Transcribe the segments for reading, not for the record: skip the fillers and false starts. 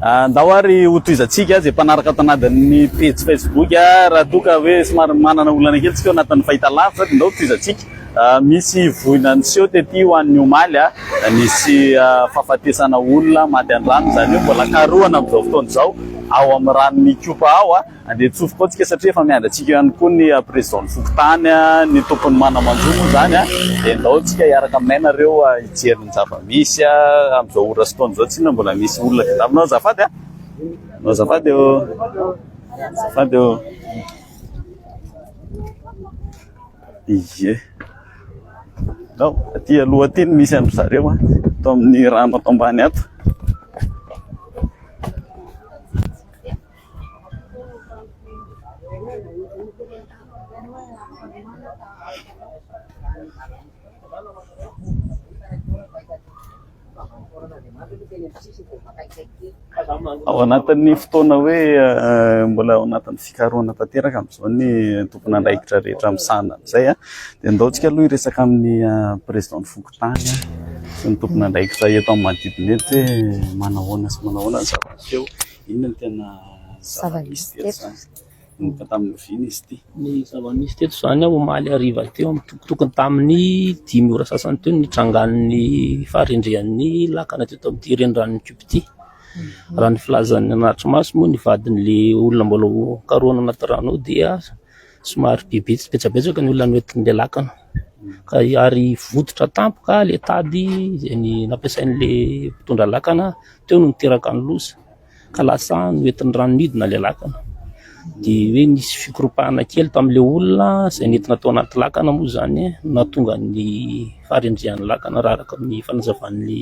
ndao ary hotoizantsika zay mpanaraka ato anatin'ny page Facebook raha toka hoe somary manana olana kely tsika ao anatin'ny fahitalavitra ndao hotoizantsika. Misy voina niseho tety ho an'ny omaly nisy fahafatesana olona maty an-drano, zany hoe mbola karohana amin'izao fotoana izao ao amin'ny ranon'ny Kopa ao andeha tsofoka antsika satria efa miandry antsika ihany koa ny président Fokontany ny tompony Manamanjomo zany dia ndao antsika hiaraka aminareo hijery ny zava-misy amin'izao ora sy fotoana izao. Tsina mbola misy olona vita aminao azafady azafady eo azafady eo iye no aty aloha aty misy andro zareo ato amin'ny rano ato ambany ato. Ao anatin'ny fotoana hoe mbola ao anatin'ny fikarohana tanteraka amin'izao ny tompona andraikitra rehetra misahana amin'izay dia ndaontsika aloha hiresaka amin'ny président Fokontany sy ny tompona andraikitra eto amin'ny manodidina eto hoe manahoana sy manahoana ny zava-miseo, inona ny tena zava-misy teto ny tamin'ny viny izy ity. Ny zava-misy teto zany omaly hariva teo tokony tamin'ny 10 ora sasany teo nitrangan'ny faharendrean'ny lakana teto amin'ity renirano Kopa ity. Raha ny filazan'ny anatry maso moa ny vadin'le olona mbola karohana anaty rano dia somary betsabetsaka ny olona noentin'le lakana ka ary vototra tampoka le tady izay nampiasain'le mpitondra lakana teo no niteraka ny losa ka lasa noentin'ny rano nidina le lakana. Dia hoe nisy fikoropahana kely tamin'le olona izay nentina tao anaty lakana moa zany nahatonga ny faharendrean'ny lakana raha araka amin'ny fanazavan'le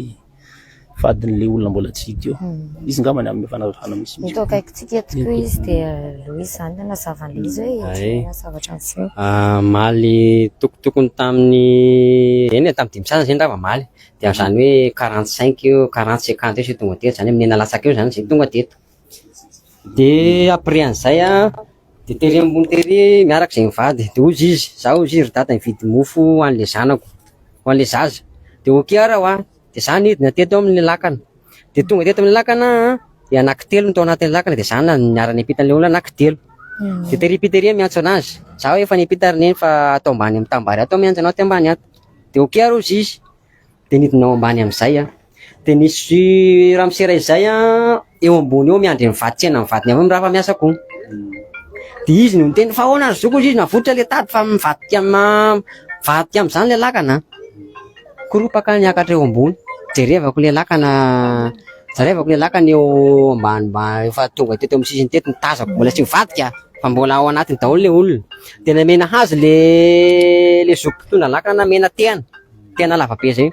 vadin'le olona mbola tsy hita eo. Izy ngambany amin'ny fanavahana misy Ito akaikitsika tokoa izy dia Louis zany nazavana izy hoe zavatra miseho. Maly tokotokony tamin'ny eny tamin'ny 5 sana zany raha maly dia zany hoe 45 eo 40 50 eo tonga teto zany amin'ny nalasaka eo zany zay tonga teto. Dia après an'izay dia tery ambony tery miaraka izay mivady dia ozy izy zaho ozy ry dada mividy mofo ho an'le zanako ho an'le zaza dia oky ara dia zany hidina teto amin'ny lakana dia tonga teto amin'ny lakana dia anankitelo no tao anatin'ny lakana dia zany niara nipitan'le olona anankitelo dia tery piteria miantso anazy zaho efa nipita rineny fa atao ambany amin'ny tambary atao miantso anao aty ambany ato dia oky ara ozy izy dia nidinao ambany amin'izay dia nisy raha misera izay eo ambony eo miandry mivady tsena mivadiny avy raha fa miasa koa dia izy no niteny fa ahoana azy zoko izy navotra le tady fa mivadika amin'izany le lakana koropaka niakatra eo ambony jerevako le lakana eo ambany efa tonga teto amin'ny sisiny teto nitazako mbola tsy mivadika fa mbola ao anatiny daholo le olona dia namena hazo le zoko mpitondra lakana mena tena lavabe zay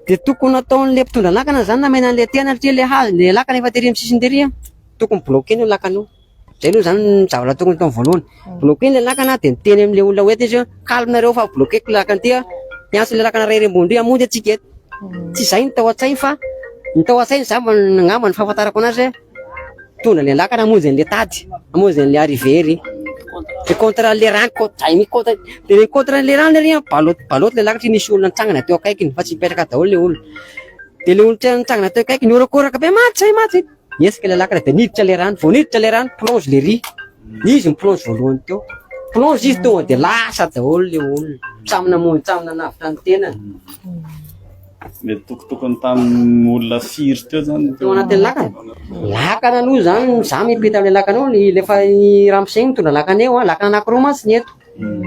dia tokony ataon'le mpitondra lakana zany namena an'le tena satria le hazo le lakana efa tery amin'ny sisiny tery tokony bloquena io lakana io zay aloha zany zavatra tokony tao voalohany bloquena le lakana dia niteny amin'le olona hoe izy calmenareo fa bloqueko lakana ty miantso le lakana ray rembondry amonjy atsika eto tsy zay ny tao an-tsainy fa ny tao an-tsainy ngamba ny fahafantarako anazy tondra le lakana amonjy an'le tady amonjy an'le arrivery le contre le rano zay micontre dia le contre le rano le baloty le lakatra nisy olona nitsangana teo akaikiny fa tsy mipetraka daholo le olona dia le olona nitsangana teo akaikiny orakoraka be maty esika le lakana dia niditra le rano vao niditra le rano plonge le riz izy miplonge voalohany teo plonge izy tonga dia lasa daholo le olona tsamina mony tsamina navitra ny tenany mety tokotokony tamin'ny olona firy teo zany teo anatin'ny lakana aloha zany za mipita amin'le lakana eo lefa ramoseny mitondra lakana eo lakana anankiroa mantsy ny eto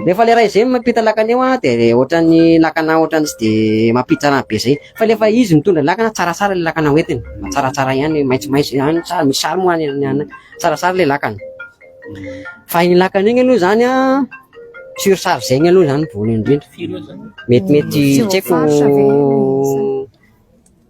lefa le ray zay mapita lakana eo dia ohatran'ny lakana ohatran'ny tsy dia mampitsana be zay fa lefa izy mitondra lakana tsaratsara le lakana hoentiny tsaratsara ihany maitsomaitso ihany misy sary moa any tsaratsara le lakana fa iny lakana iny aloha zany sur charge zegny aloha zany voany indrindra mety tsy haiko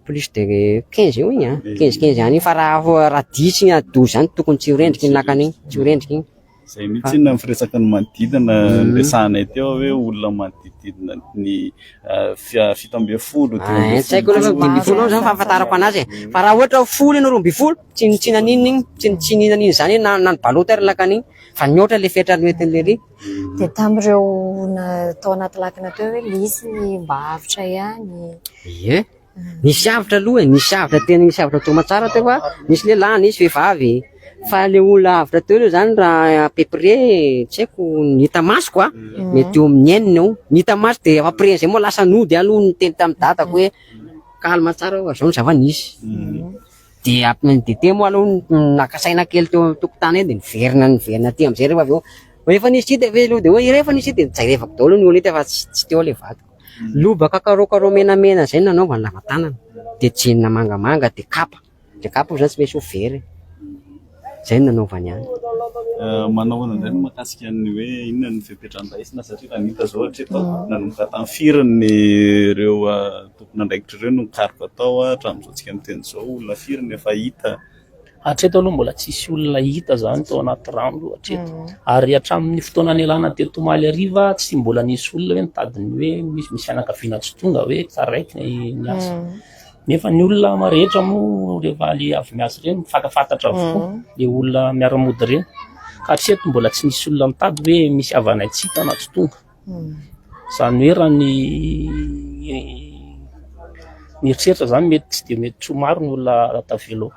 plus de 15 eo igny 15 any fa raha 10 igny 12 zany tokony tsy horendriky ny lakana igny tsy horendriky igny zay mihitsy na mifiresaka ny manodidina resahanay teo hoe olona manodidina ny fito amby folo tsy haiko loatra 10 zany fahafantarako anazy fa raha ohatra folo eno 12 tsy nanino igny tsy ninaniny zany na ny baloty ary lakana igny fa nyotra le fetra noentin'le ry dia tamin'ireo tao anaty lakana teo hoe lisy ny mba avitra ihany ie nisy avitra aloha nisy avitra tena nisy avitra tomatsara teo fa nisy lehilahy nisy vehivavy fa le olona avitra teo leo zany raha pepre tsy haiko nita masoko a mety eo amin'ny enina eo nita maso de après zay moa lasa nody aloha ny teny tamin'ny datako hoe kalma tsara zao ny zava-nisy de te moa aloha nakasaina kely teo tokotany eny de niverina aty am'izay rehefa avy eo efa nisy hita ve aloha de hoe rehefa nisy hita de jairevako daholo ny olona hita fa tsy teo le vato lobaka karokaro menamena zay nanaovany lava tanana de jeans mangamanga de kapa zany tsy maintsy ho very zay nanaovany any manao an'izay no mahakasika ny hoe inona ny fepetran-draisina satria raha nita zao hatreto nanomboka tamin'ny firiny ireo tompon'andraikitra ireo no nikaroka atao hatramin'izao tsika miteny zao olona firiny efa hita hatreto aloha mbola tsisy olona hita zany tao anaty rano hatreto ary hatramin'ny fotoana nialana teto Tomaly Ariva tsy mbola nisy olona hoe nitadiny hoe misy fianakaviana tsy tonga hoe tsaraiky ny asa nefa ny olona rehetra moa rehefa le avy miasa ireny mifankafantatra avokoa le olona miara-mody ireny ka hatreto mbola tsy nisy olona mitady hoe misy havanay tsy hita na tsy tonga zany hoe raha ny eritreritra zany mety tsy de mety tro maro ny olona tavelo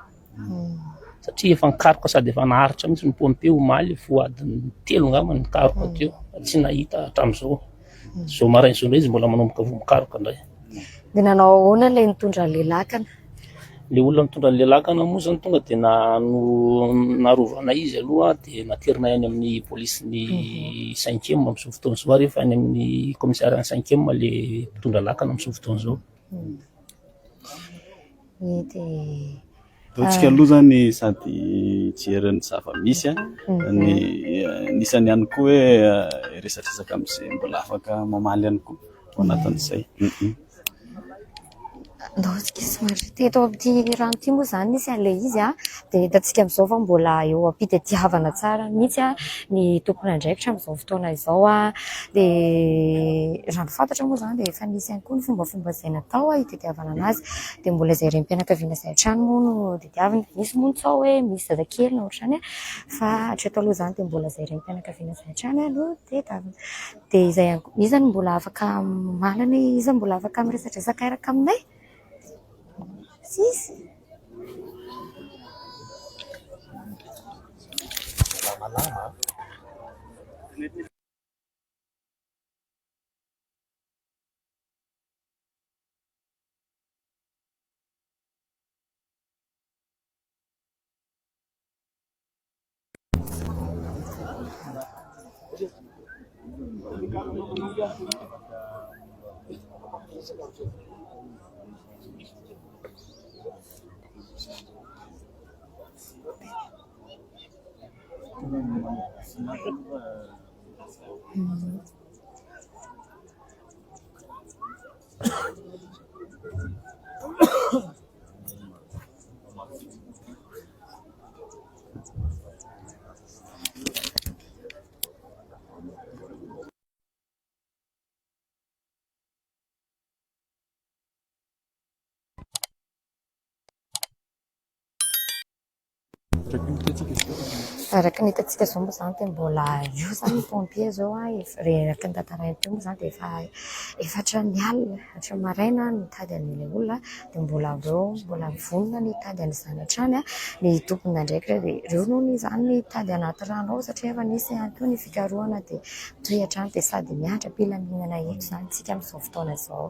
satria efa nikaroka sady efa naharitra mihitsy ny pompe omaly foadiny 3 ngamba nikaroka teo tsy nahita hatramin'izao zao maraina zao izy mbola manomboka vo mikaroka indray de nanao ahoana le nitondra le lakana le olona mitondra le lakana moa zany tonga de narovana izy aloha de naterina any amin'ny polisy-ny 5e amin'izao fotoana zao rehefa any amin'ny commissariat 5e le mitondra lakana amin'izao fotoana zao Ataontsika aloha zany sady jerin'ny zava-misy ny nisany ihany koa hoe resadresaka amin'izay mbola afaka mamaly ihany koa ao anatin'izay Ndosika somary teto amin'ity rano ity moa zany nisy an'le izy de hitantsika amin'izao fa mbola eo am-pitadiavana tsara mihitsy ny tompon'andraikitra amin'izao fotoana izao de raha ny fantatra moa zany de efa nisy ihany koa ny fombafomba izay natao hitadiavana anazy de mbola izay renim-pianakaviana izay hatrany moa no tadiavina misy moa ny tsao hoe misy zazakely na ohatrany fa hatreto aloha zany de mbola izay renim-pianakaviana izay hatrany no tadiavina de izay izany mbola afaka malany izy mbola afaka miresadresaka eraka aminay Sis. Araka ny hitantsika zao moa zany de mbola io zany pompier zao araka ny tantarainy teo moa zany de efa efatra ny alina hatram maraina nitady an'ilay olona de mbola aveo mbola mivonona nitady an'izany hatrany ny tompon'andraikitra de ireo noho ny zany nitady anaty rano ao satria efa nisy ihany koa ny fikarohana de mitohy hatrany de sady miatra pila mihinana eto zany tsika amin'izao fotoana izao.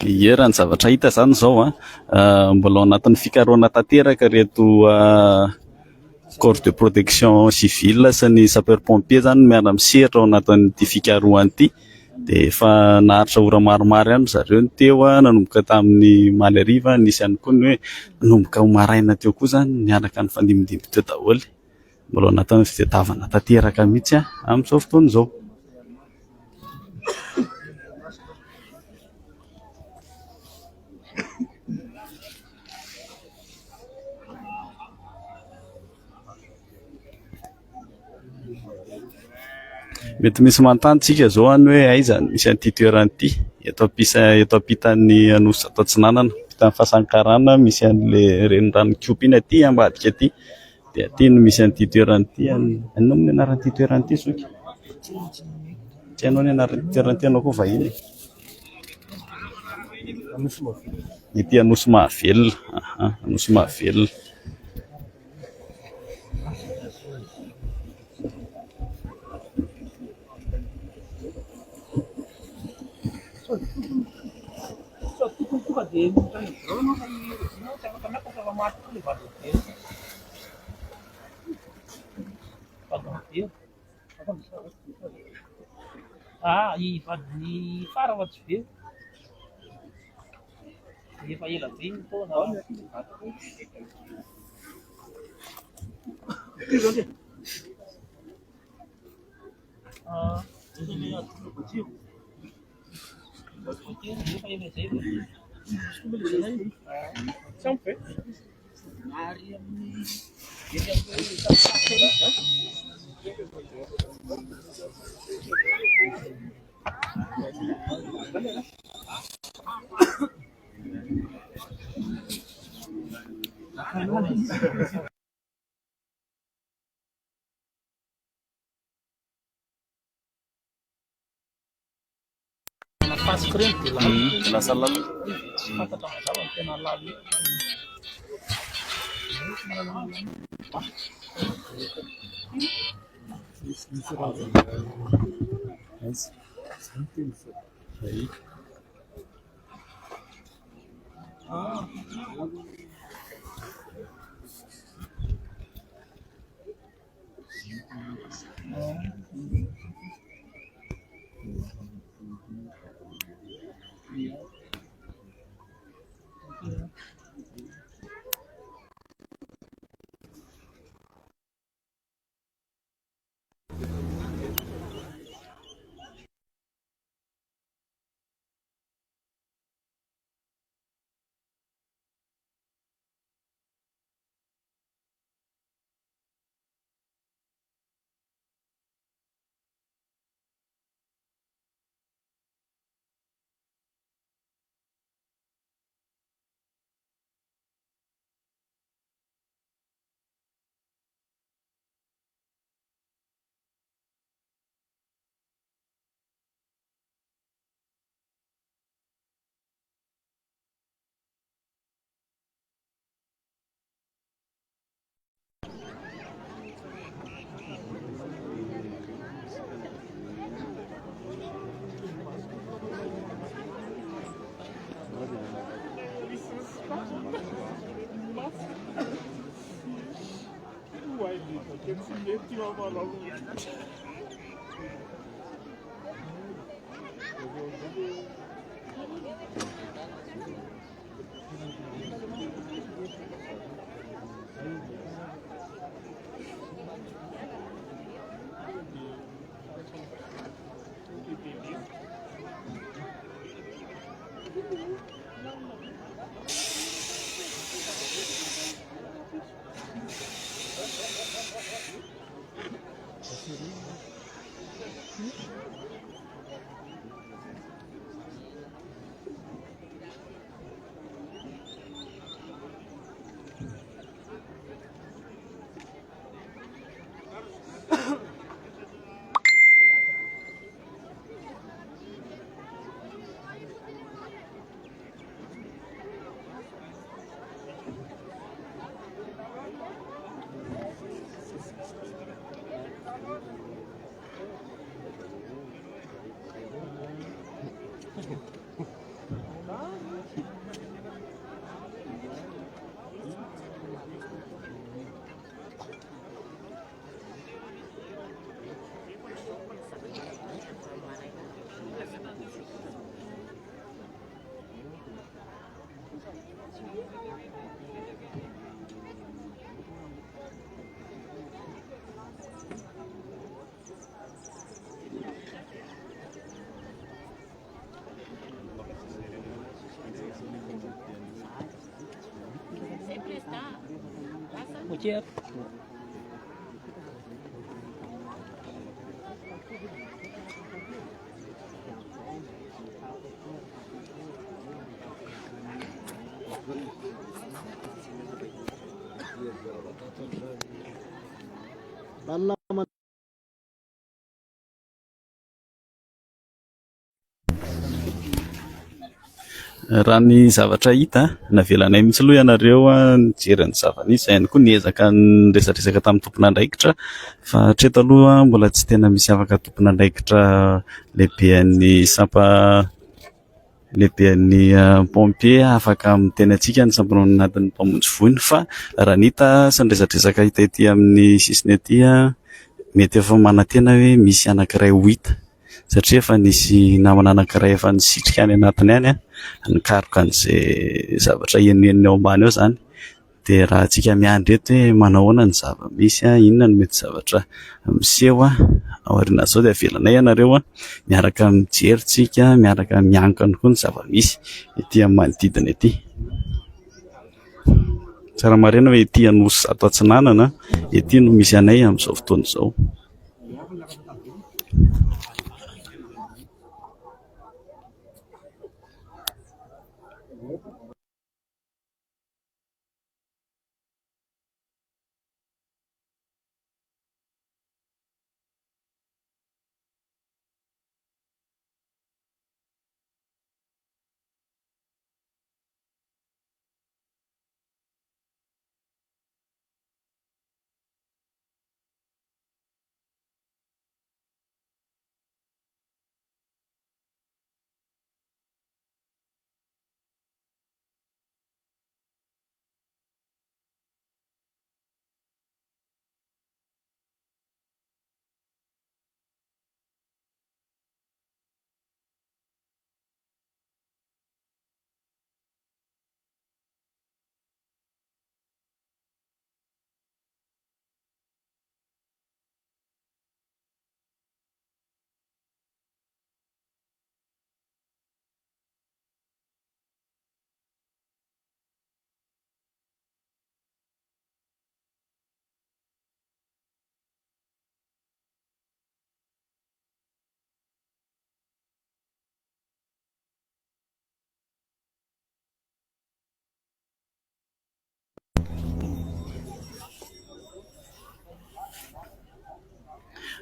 Raha ny zavatra hita zany zao mbola ao anatin'ny fikarohana tanteraka reto corps de protection civile sy ny sapeur pompier zany miara-misehatra ao anatin'ity fikarohana ity de efa naharitra ora maromaro ihany zareo ny teo nanomboka tamin'ny Maly Ariva nisy ihany koa ny hoe nanomboka ho maraina teo koa zany niaraka ny fandimidimy teo daholo mbola ao anatin'ny fitadiavana tanteraka mihitsy amin'izao fotoana izao. Mety misy manontany zao any hoe aiza misy an'ity toerana ity eto ampitan'ny Anosy Atatsinanana tamin'ny fahasankarana misy an'le renirano kopina aty ambadika aty dia aty no misy an'ity toerana ity. Anona ny anaran'ity toerana ity Zoky? Tsy hainao ny anaran'ity toerana ity ianao koa vahiny? Ity Anosy Mahavelona. Anosy Mahavelona. Ivadiny fara fa tsy be. Efa ela be ny taona. Fasik reny dia lalo. Lasa lalo. Fantatra mazava ny tena lalo. Mujer. Raha ny zavatra hita navelanay mihitsy aloha ianareo nijery ny zava-misy, ihany koa niezaka niresadresaka tamin'ny tompon'andraikitra, fa hatreto aloha mbola tsy tena misy afaka tompon'andraikitra lehibean'ny lehibean'ny pompier afaka miteny antsika ny sampinao anatin'ny mpamonjy voiny. Fa raha ny hita sy ny resadresaka hita ety amin'ny sisiny ety mety efa manantena hoe misy anankiray ho hita, satria efa nisy namana anankiray efa nisitrika any anatiny any nikaroka an'izay zavatra eneniny ao ambany ao zany. Dia raha antsika miandry eto hoe manahoana ny zava-misy, inona no mety zavatra miseho aoriana zao, dia avelanay ianareo miaraka mijery tsika, miaraka miankina koa ny zava-misy ety amin'ny manodidina ety. Tsara marena hoe ety Anosy Zato Atsinanana ety no misy anay amin'izao fotoana izao.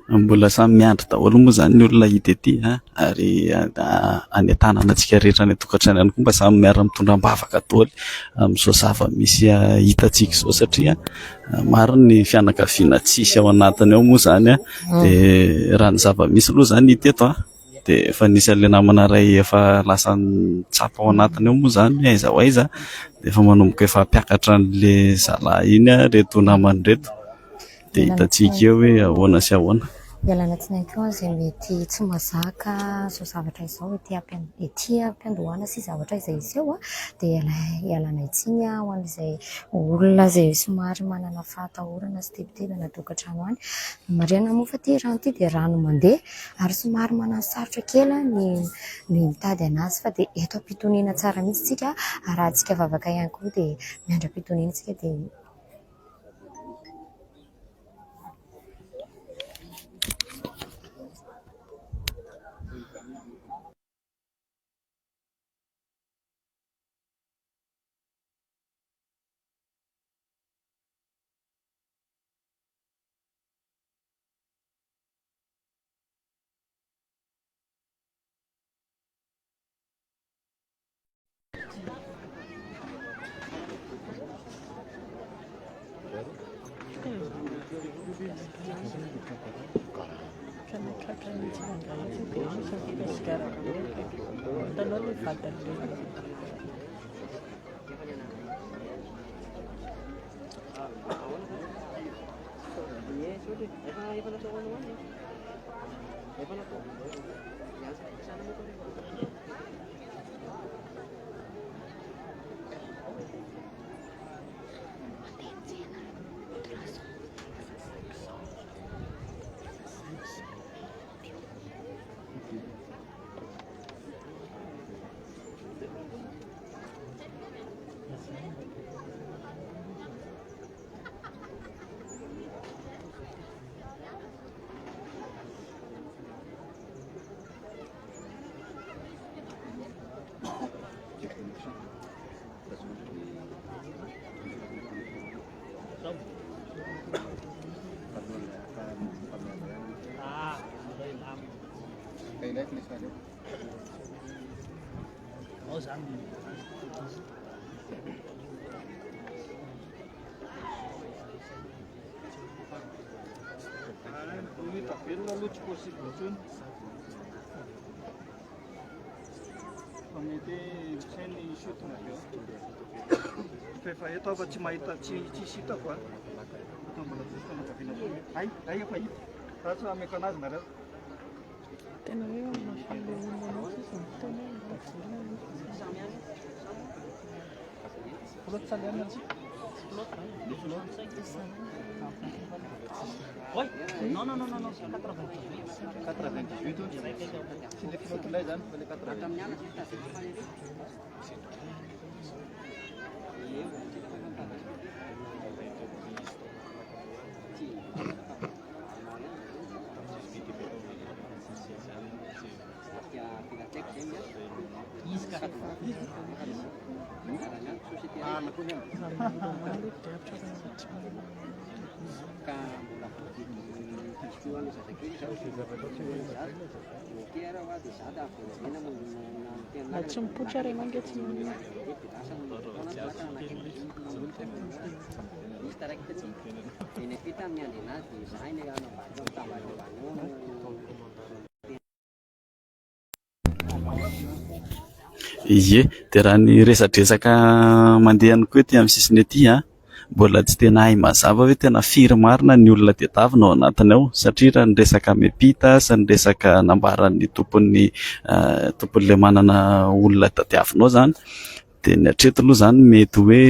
Mbola samy miandry daholo moa zany ny olona hita ety ary any tanàna antsika rehetra any tokantrano ihany koa mba samy miara mitondram-bavaka daholo amin'izao zava-misy hitantsika izao, satria maro ny fianakaviana tsisy ao anatiny ao moa zany dia raha ny zava-misy aloha zany hita eto dia efa nisy an'ilay namana iray efa lasa nitsapa ao anatiny ao moa zany aiza ho aiza, dia efa manomboka efa hampiakatra an'ilay zalahy iny reto namany reto, dia hitantsika eo hoe ahoana sy ahoana. Ialana tsiny koa izay mety tsy mazaka izao zavatra izao ety am-piandohana sy zavatra izay iseho dia ialana itsiny ho an'izay olona izay somary manana fahatahorana sy tebotebana tokantrano any. Marihana moa fa ity rano ity dia rano mandeha ary somary manana sarotra kely ny mitady anazy, fa dia eto am-pitoniana tsara mihitsy tsika, raha tsika vavaka ihany koa dia miandry am-pitoniana tsika dia Ataova tsy mahita tsy hitako a. Atao mbola tsy fanakaviana toy. Ay efa hita. Ratsy ameko anazy nareo. Tena hoe mafimba olona sisa tena Oui. Non, non, non, non, non, 98. Si le flotte là, zany, le 98. tsy mipoitra ray mangetsy Ie, dia raha ny resadresaka mandeha ihany koa ety amin'ny sisiny ety a, mbola tsy tena hay mazava hoe tena firy marina ny olona tadiavina ao anatiny ao, satria raha ny resaka miampita sy ny resaka nambaran'ny tompon'ilay manana olona tadiavina ao zany, dia ny hatreto aloha zany mety hoe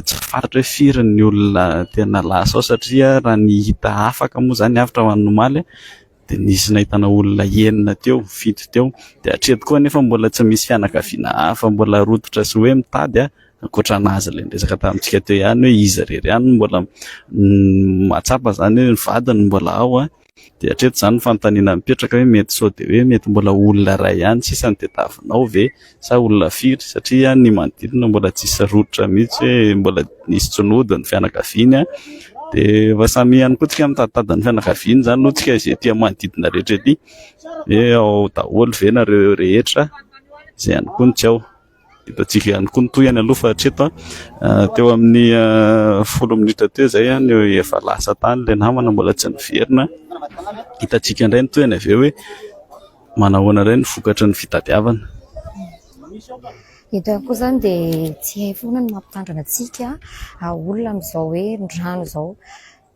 tsy fantatra hoe firy ny olona tena lasa ao, satria raha ny hita afaka moa zany avitra ho an'ny dia nisy nahitana olona enina teo, fito teo, dia hatreto koa nefa mbola tsy misy fianakaviana hafa mbola rototra sy hoe mitady ankoatranazy ilay resaka tamintsika teo ihany hoe izy irery ihany mbola matsapa zany hoe ny vadiny mbola ao dia hatreto zany fanontaniana mipetraka hoe mety sao dia hoe mety mbola olona iray ihany sisa ny tadiavinao ve sa olona firy, satria ny manodidina mbola tsisy rototra mihitsy hoe mbola nisy tsinody ny fianakaviany dia efa samy ihany koa tsika mitaditady ny fianakaviany zany aloha tsika izay ety manodidina rehetra ety hoe ao daholo ve nareo rehetra, izay ihany koa ny tsy ao. Hitantsika ihany koa ny tohany aloha fa hatreto teo amin'ny 10 minitra teo izay no efa lasa tany ilay namana mbola tsy niverina. Hitantsika indray ny tohany avy eo hoe manahoana indray ny vokatry ny fitadiavana. Eto ihany koa zany dia tsy hay foana ny mampitandrina antsika olona amin'izao hoe ndrano izao.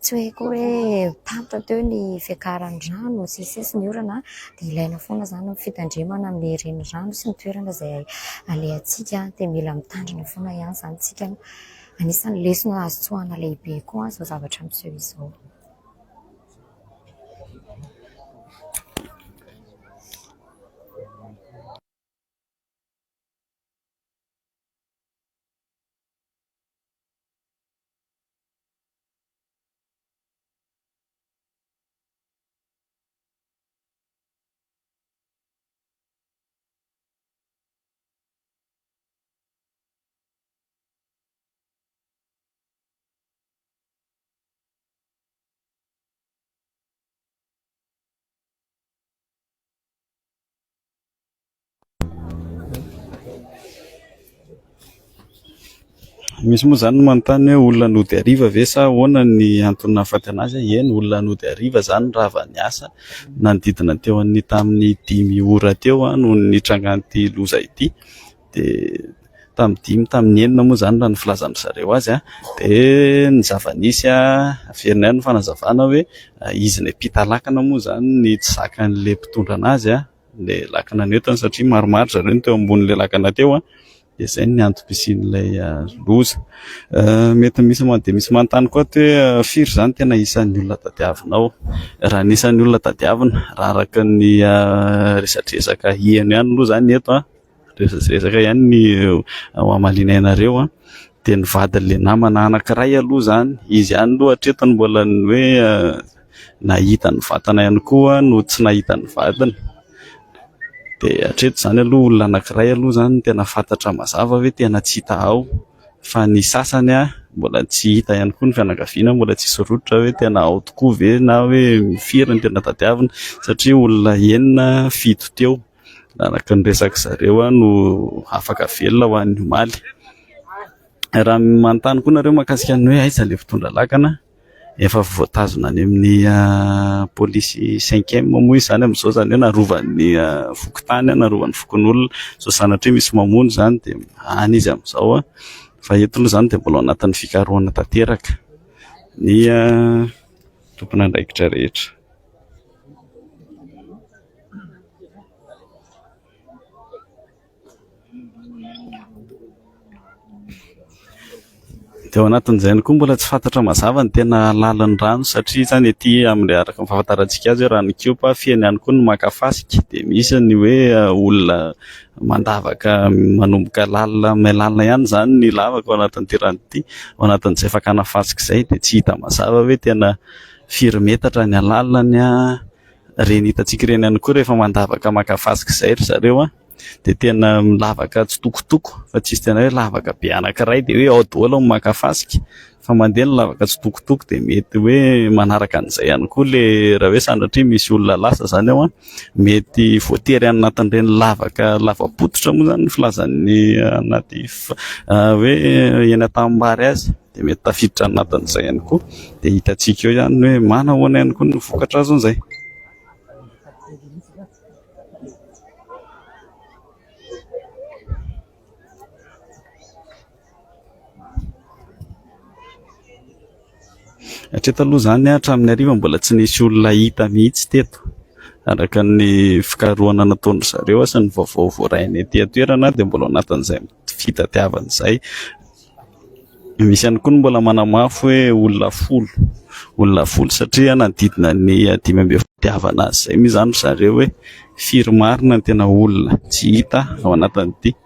Tsy hoe koa hoe tampotra teo ny fiakaran-drano sisisy ny orana dia ilaina foana zany ny fitandremana amin'ny renirano sy ny toerana izay alehantsika dia mila mitandrina foana ihany zany tsika. Anisan'ny lesona azo tsoahana lehibe koa izao zavatra miseho izao. Misy moa zany manontany hoe olona nody hariva ve sa ahoana ny antony nahafaty anazy? Eny, olona nody hariva zany raha avy niasa nanodidina teo amin'ny tamin'ny 5 ora teo no nitrangan'ity loza ity, dia tamin'ny 5 tamin'ny 9 moa zany raha ny filazan'ny zareo azy dia ny zava-nisy averina ihany ny fanazavana hoe izy ny ampita lakana moa zany ny tsy zakan'ilay mpitondra anazy ilay lakana netany, satria maromaro zareo ny teo ambonin'ilay lakana teo dia izay ny antom-pisian'ilay loza. Mety misy manontany koa hoe firy zany tena isan'ny olona tadiavinao? Raha ny isan'ny olona tadiavina raha araka ny resadresaka heno ihany aloha zany eto resadresaka ihany ny amalinanareo dia ny vadin'ilay namana anankiray aloha zany, izy ihany aloha hatreto ny mbola ny hoe nahita ny vatana ihany koa no tsy nahita ny vadiny. Dia hatreto zany aloha olona anankiray aloha zany tena fantatra mazava hoe tena tsy hita ao, fa ny sasany mbola tsy hita ihany koa ny fianakaviana, mbola tsy sorotitra hoe tena ao tokoa ve na hoe mifiry ny tena tadiavina, satria olona enina fito teo araka ny resaka zareo no afaka velona ho an'ny omaly. Raha manontany koa nareo mahakasika ny hoe aiza le mpitondra lakana, efa voatazona any amin'ny polisy 5e moa izany amin'izao, zany hoe narovan'ny fokotany, narovan'ny fokon'olona, so sanatria misy mamono zany dia any izy amin'izao fa eto aloha zany dia mbola ao anatin'ny fikarohana tanteraka ny tompon'andraikitra rehetra. Dia ao anatin'izay koa mbola tsy fantatra mazava ny tena lalan'ny rano, satria zany ety amin'ny araka ny fahafantarantsika azy rano kiopa feno ihany koa ny makafasika, dia misy ny hoe olona mandavaka manomboka lalina ihany zany ny lavaka ao anatin'ity rano ity. Ao anatin'izay fakana fasika izay dia tsy hita mazava hoe tena firy metatra ny alalany reny hitantsika ireny ihany koa rehefa mandavaka makafasika izay ry zareo dia tena lavaka tsitokotoko, fa tsisy tena hoe lavaka be anankiray dia hoe ao daholo amin'ny makafasika, fa mandeha ny lavaka tsitokotoko dia mety hoe manaraka an'izay ihany koa le raha hoe sanatria misy olona lasa zany ao mety voatery anatin'ireny lavaka lava-pototra moa zany ny filazan'ny anaty hoe eny an-tanimbary azy, dia mety tafiditra anatin'izay ihany koa, dia hitantsika eo ihany hoe manahoana ihany koa ny vokatra azo an'izay. Hatreto aloha zany hatramin'ny hariva mbola tsy nisy olona hita mihitsy teto, araka ny fikarohana nataony zareo sy ny vaovao voarainy ety an-toerana dia mbola ao anatin'izay fitadiavana izay. Misy ihany koa ny mbola manamafy hoe olona folo satria nanodidina ny 5 fitiavana azy izay mi zany zareo hoe firy marina ny tena olona tsy hita ao anatin'ity.